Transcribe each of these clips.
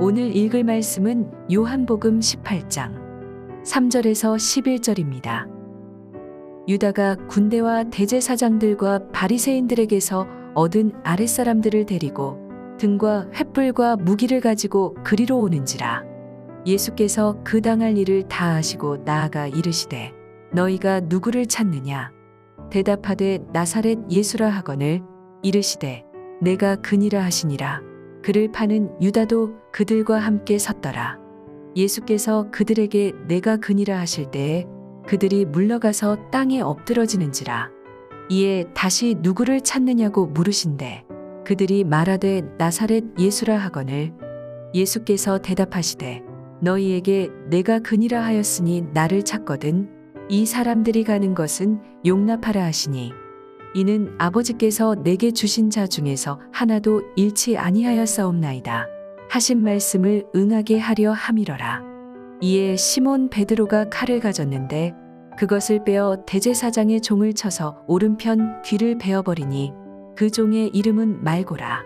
오늘 읽을 말씀은 요한복음 18장 3절에서 11절입니다. 유다가 군대와 대제사장들과 바리새인들에게서 얻은 아랫사람들을 데리고 등과 횃불과 무기를 가지고 그리로 오는지라. 예수께서 그 당할 일을 다 아시고 나아가 이르시되 너희가 누구를 찾느냐? 대답하되 나사렛 예수라 하거늘 이르시되 내가 그니라 하시니라. 그를 파는 유다도 그들과 함께 섰더라. 예수께서 그들에게 내가 그니라 하실 때에 그들이 물러가서 땅에 엎드러지는지라. 이에 다시 누구를 찾느냐고 물으신대 그들이 말하되 나사렛 예수라 하거늘 예수께서 대답하시되 너희에게 내가 그니라 하였으니 나를 찾거든. 이 사람들이 가는 것은 용납하라 하시니 이는 아버지께서 내게 주신 자 중에서 하나도 잃지 아니하였사옵나이다 하신 말씀을 응하게 하려 함이러라. 이에 시몬 베드로가 칼을 가졌는데 그것을 빼어 대제사장의 종을 쳐서 오른편 귀를 베어버리니 그 종의 이름은 말고라.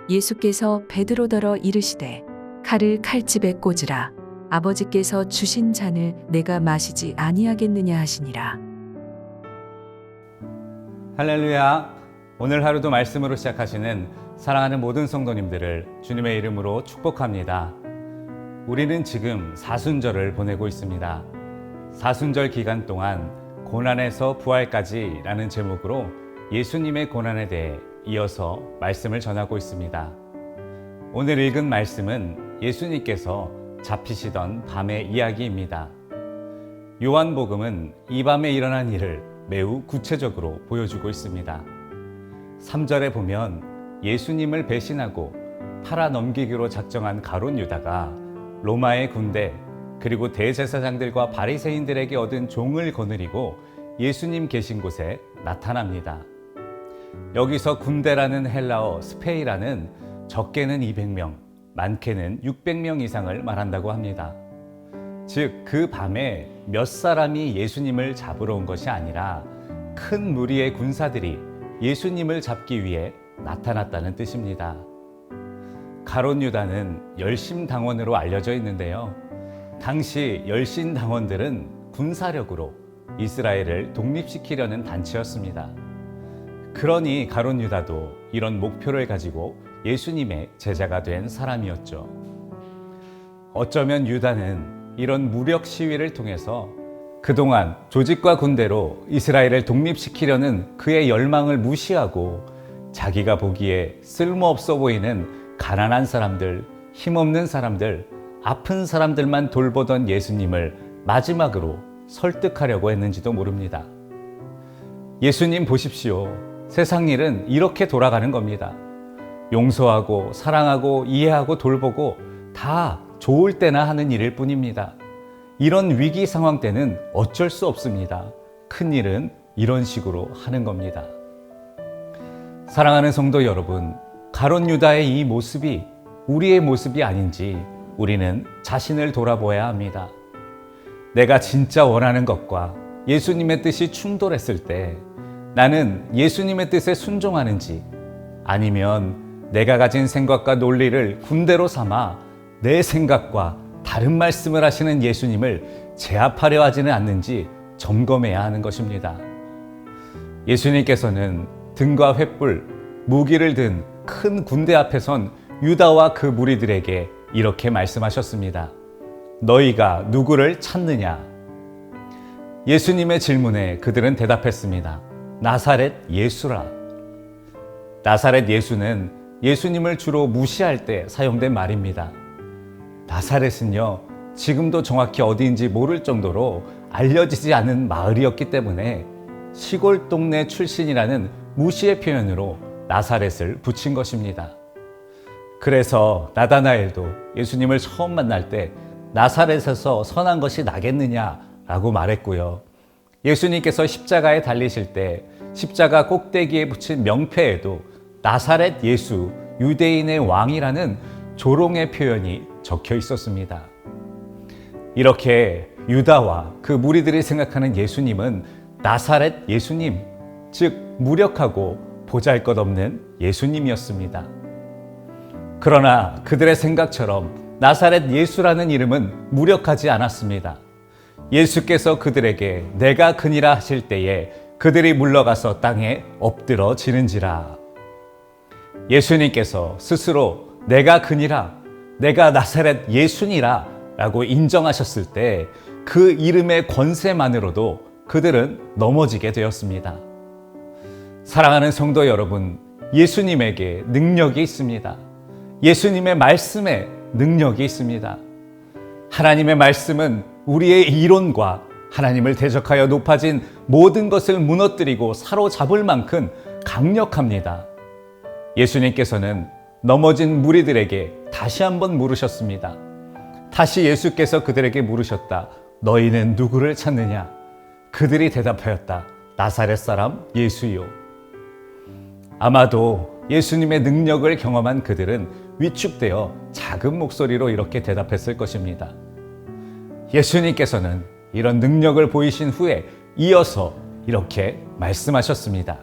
예수께서 베드로더러 이르시되 칼을 칼집에 꽂으라. 아버지께서 주신 잔을 내가 마시지 아니하겠느냐 하시니라. 할렐루야. 오늘 하루도 말씀으로 시작하시는 사랑하는 모든 성도님들을 주님의 이름으로 축복합니다. 우리는 지금 사순절을 보내고 있습니다. 사순절 기간 동안 고난에서 부활까지 라는 제목으로 예수님의 고난에 대해 이어서 말씀을 전하고 있습니다. 오늘 읽은 말씀은 예수님께서 잡히시던 밤의 이야기입니다. 요한복음은 이 밤에 일어난 일을 매우 구체적으로 보여주고 있습니다. 3절에 보면 예수님을 배신하고 팔아넘기기로 작정한 가룟 유다가 로마의 군대 그리고 대제사장들과 바리새인들에게 얻은 종을 거느리고 예수님 계신 곳에 나타납니다. 여기서 군대라는 헬라어 스페이라는 적게는 200명, 많게는 600명 이상을 말한다고 합니다. 즉, 그 밤에 몇 사람이 예수님을 잡으러 온 것이 아니라 큰 무리의 군사들이 예수님을 잡기 위해 나타났다는 뜻입니다. 가룟 유다는 열심당원으로 알려져 있는데요. 당시 열심당원들은 군사력으로 이스라엘을 독립시키려는 단체였습니다. 그러니 가룟 유다도 이런 목표를 가지고 예수님의 제자가 된 사람이었죠. 어쩌면 유다는 이런 무력 시위를 통해서 그동안 조직과 군대로 이스라엘을 독립시키려는 그의 열망을 무시하고 자기가 보기에 쓸모없어 보이는 가난한 사람들, 힘없는 사람들, 아픈 사람들만 돌보던 예수님을 마지막으로 설득하려고 했는지도 모릅니다. 예수님 보십시오. 세상 일은 이렇게 돌아가는 겁니다. 용서하고 사랑하고 이해하고 돌보고 다 좋을 때나 하는 일일 뿐입니다. 이런 위기 상황 때는 어쩔 수 없습니다. 큰 일은 이런 식으로 하는 겁니다. 사랑하는 성도 여러분, 가룟 유다의 이 모습이 우리의 모습이 아닌지 우리는 자신을 돌아보아야 합니다. 내가 진짜 원하는 것과 예수님의 뜻이 충돌했을 때 나는 예수님의 뜻에 순종하는지 아니면 내가 가진 생각과 논리를 군대로 삼아 내 생각과 다른 말씀을 하시는 예수님을 제압하려 하지는 않는지 점검해야 하는 것입니다. 예수님께서는 등과 횃불, 무기를 든 큰 군대 앞에 선 유다와 그 무리들에게 이렇게 말씀하셨습니다. 너희가 누구를 찾느냐? 예수님의 질문에 그들은 대답했습니다. 나사렛 예수라. 나사렛 예수는 예수님을 주로 무시할 때 사용된 말입니다. 나사렛은요, 지금도 정확히 어디인지 모를 정도로 알려지지 않은 마을이었기 때문에 시골 동네 출신이라는 무시의 표현으로 나사렛을 붙인 것입니다. 그래서 나다나엘도 예수님을 처음 만날 때 나사렛에서 선한 것이 나겠느냐라고 말했고요. 예수님께서 십자가에 달리실 때 십자가 꼭대기에 붙인 명패에도 나사렛 예수, 유대인의 왕이라는 조롱의 표현이 적혀 있었습니다. 이렇게 유다와 그 무리들이 생각하는 예수님은 나사렛 예수님, 즉 무력하고 보잘것없는 예수님이었습니다. 그러나 그들의 생각처럼 나사렛 예수라는 이름은 무력하지 않았습니다. 예수께서 그들에게 내가 그니라 하실 때에 그들이 물러가서 땅에 엎드러지는지라. 예수님께서 스스로 내가 그니라, 내가 나사렛 예수니라 라고 인정하셨을 때 그 이름의 권세만으로도 그들은 넘어지게 되었습니다. 사랑하는 성도 여러분, 예수님에게 능력이 있습니다. 예수님의 말씀에 능력이 있습니다. 하나님의 말씀은 우리의 이론과 하나님을 대적하여 높아진 모든 것을 무너뜨리고 사로잡을 만큼 강력합니다. 예수님께서는 넘어진 무리들에게 다시 한번 물으셨습니다. 다시 예수께서 그들에게 물으셨다. 너희는 누구를 찾느냐? 그들이 대답하였다. 나사렛 사람 예수요. 아마도 예수님의 능력을 경험한 그들은 위축되어 작은 목소리로 이렇게 대답했을 것입니다. 예수님께서는 이런 능력을 보이신 후에 이어서 이렇게 말씀하셨습니다.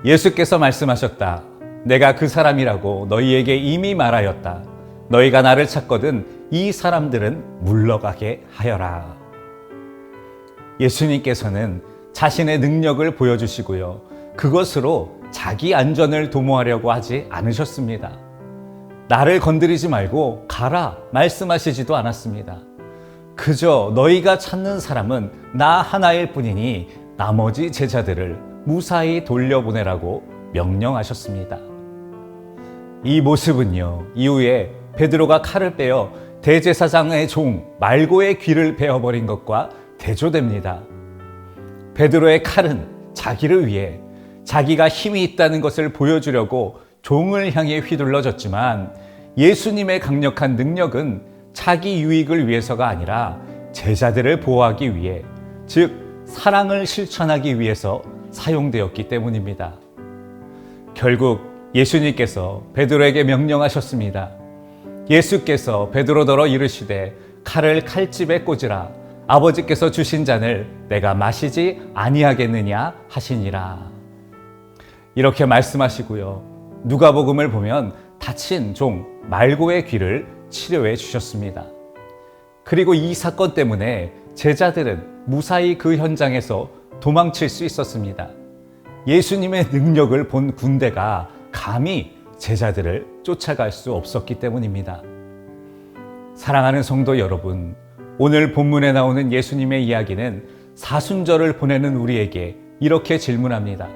예수께서 말씀하셨다. 내가 그 사람이라고 너희에게 이미 말하였다. 너희가 나를 찾거든 이 사람들은 물러가게 하여라. 예수님께서는 자신의 능력을 보여주시고요. 그것으로 자기 안전을 도모하려고 하지 않으셨습니다. 나를 건드리지 말고 가라 말씀하시지도 않았습니다. 그저 너희가 찾는 사람은 나 하나일 뿐이니 나머지 제자들을 무사히 돌려보내라고 명령하셨습니다. 이 모습은요, 이후에 베드로가 칼을 빼어 대제사장의 종 말고의 귀를 베어버린 것과 대조됩니다. 베드로의 칼은 자기를 위해 자기가 힘이 있다는 것을 보여주려고 종을 향해 휘둘러졌지만 예수님의 강력한 능력은 자기 유익을 위해서가 아니라 제자들을 보호하기 위해, 즉 사랑을 실천하기 위해서 사용되었기 때문입니다. 결국 예수님께서 베드로에게 명령하셨습니다. 예수께서 베드로더러 이르시되 칼을 칼집에 꽂으라. 아버지께서 주신 잔을 내가 마시지 아니하겠느냐 하시니라. 이렇게 말씀하시고요. 누가복음을 보면 다친 종 말고의 귀를 치료해 주셨습니다. 그리고 이 사건 때문에 제자들은 무사히 그 현장에서 도망칠 수 있었습니다. 예수님의 능력을 본 군대가 감히 제자들을 쫓아갈 수 없었기 때문입니다. 사랑하는 성도 여러분, 오늘 본문에 나오는 예수님의 이야기는 사순절을 보내는 우리에게 이렇게 질문합니다.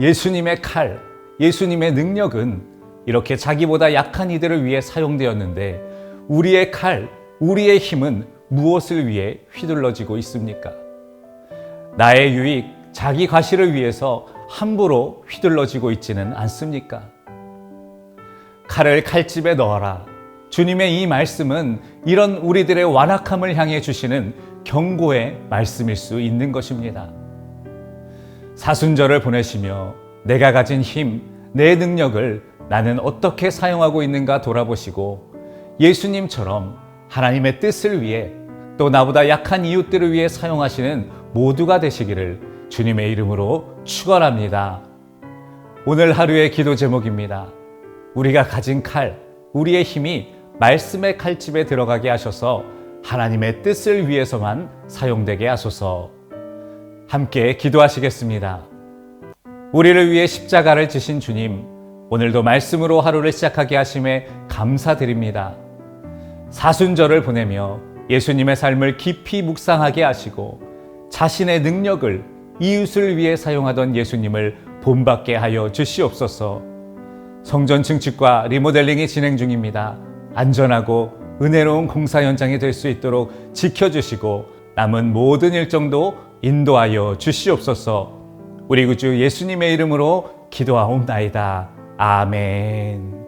예수님의 칼, 예수님의 능력은 이렇게 자기보다 약한 이들을 위해 사용되었는데 우리의 칼, 우리의 힘은 무엇을 위해 휘둘러지고 있습니까? 나의 유익, 자기 과실을 위해서 함부로 휘둘러지고 있지는 않습니까? 칼을 칼집에 넣어라. 주님의 이 말씀은 이런 우리들의 완악함을 향해 주시는 경고의 말씀일 수 있는 것입니다. 사순절을 보내시며 내가 가진 힘, 내 능력을 나는 어떻게 사용하고 있는가 돌아보시고 예수님처럼 하나님의 뜻을 위해 또 나보다 약한 이웃들을 위해 사용하시는 모두가 되시기를 주님의 이름으로 축원합니다. 오늘 하루의 기도 제목입니다. 우리가 가진 칼, 우리의 힘이 말씀의 칼집에 들어가게 하셔서 하나님의 뜻을 위해서만 사용되게 하소서. 함께 기도하시겠습니다. 우리를 위해 십자가를 지신 주님, 오늘도 말씀으로 하루를 시작하게 하심에 감사드립니다. 사순절을 보내며 예수님의 삶을 깊이 묵상하게 하시고 자신의 능력을 이웃을 위해 사용하던 예수님을 본받게 하여 주시옵소서. 성전 증축과 리모델링이 진행 중입니다. 안전하고 은혜로운 공사 현장이 될 수 있도록 지켜주시고 남은 모든 일정도 인도하여 주시옵소서. 우리 구주 예수님의 이름으로 기도하옵나이다. 아멘.